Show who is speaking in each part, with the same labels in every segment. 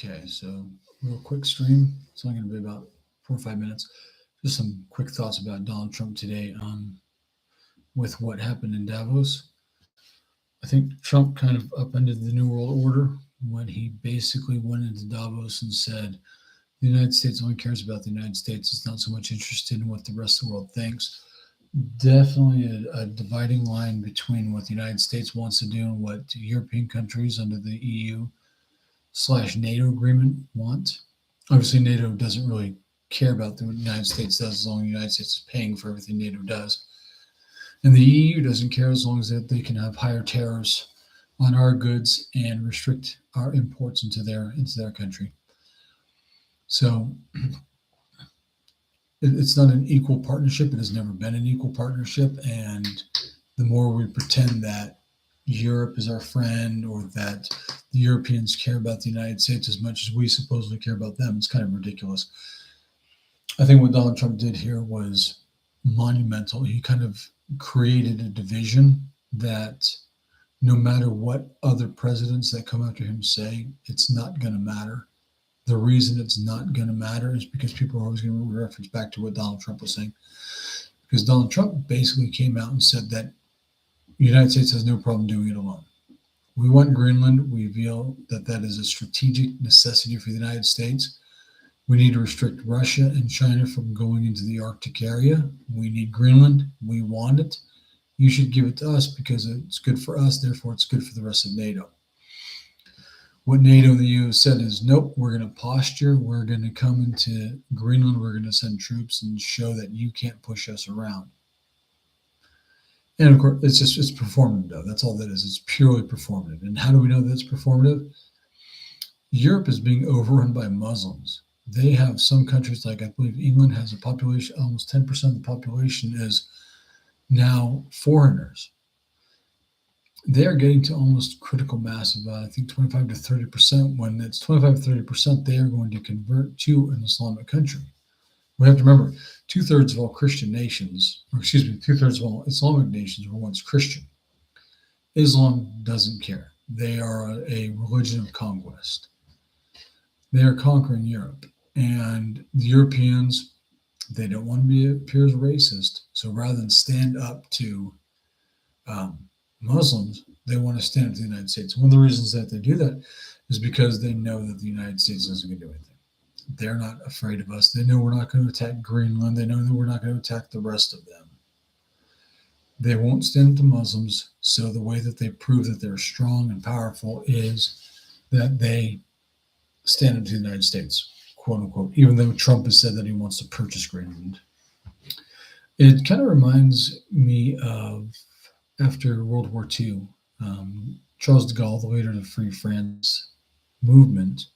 Speaker 1: Okay, so real quick stream. It's only going to be about 4 or 5 minutes. Just some quick thoughts about Donald Trump today with what happened in Davos. I think Trump kind of upended the New World Order when he basically went into Davos and said the United States only cares about the United States. It's not so much interested in what the rest of the world thinks. Definitely a dividing line between what the United States wants to do and what European countries under the EU/NATO agreement want. Obviously, NATO doesn't really care about the United States does as long as the United States is paying for everything NATO does. And the EU doesn't care as long as they can have higher tariffs on our goods and restrict our imports into their country. So it's not an equal partnership. It has never been an equal partnership. And the more we pretend that Europe is our friend or that the Europeans care about the United States as much as we supposedly care about them, it's kind of ridiculous. I think what Donald Trump did here was monumental. He kind of created a division that no matter what other presidents that come after him say, it's not going to matter. The reason it's not going to matter is because people are always going to reference back to what Donald Trump was saying. Because Donald Trump basically came out and said that the United States has no problem doing it alone. We want Greenland. We feel that that is a strategic necessity for the United States. We need to restrict Russia and China from going into the Arctic area. We need Greenland. We want it. You should give it to us because it's good for us. Therefore, it's good for the rest of NATO. What NATO and the EU said is, nope, we're going to posture. We're going to come into Greenland. We're going to send troops and show that you can't push us around. And of course, it's performative, though. That's all that is. It's purely performative. And how do we know that it's performative? Europe is being overrun by Muslims. They have some countries, like I believe England has a population, almost 10% of the population is now foreigners. They are getting to almost critical mass of, I think, 25 to 30%. When it's 25 to 30%, they are going to convert to an Islamic country. We have to remember, 2/3 of all Christian nations, or excuse me, 2/3 of all Islamic nations were once Christian. Islam doesn't care. They are a religion of conquest. They are conquering Europe. And the Europeans, they don't want to appear as racist. So rather than stand up to Muslims, they want to stand up to the United States. One of the reasons that they do that is because they know that the United States isn't going to do anything. They're not afraid of us. They know we're not going to attack Greenland. They know that we're not going to attack the rest of them. They won't stand up to Muslims. So the way that they prove that they're strong and powerful is that they stand up to the United States, quote unquote, even though Trump has said that he wants to purchase Greenland. It kind of reminds me of after World War II, Charles de Gaulle, the leader of the Free France movement,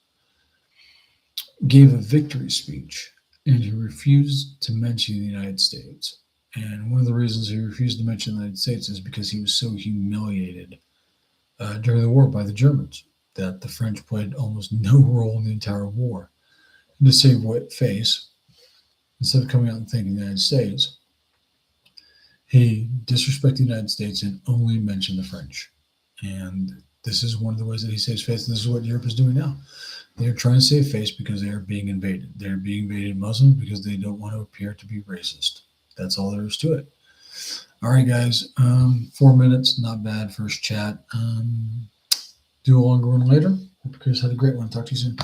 Speaker 1: gave a victory speech, and he refused to mention the United States. And one of the reasons he refused to mention the United States is because he was so humiliated during the war by the Germans that the French played almost no role in the entire war. And to save face, instead of coming out and thanking the United States, he disrespected the United States and only mentioned the French. And this is one of the ways that he saves face. This is what Europe is doing now. They're trying to save face because they are being invaded. They're being invaded Muslims because they don't want to appear to be racist. That's all there is to it. All right, guys. 4 minutes, not bad. First chat. Do a longer one later. Hope you guys had a great one. Talk to you soon.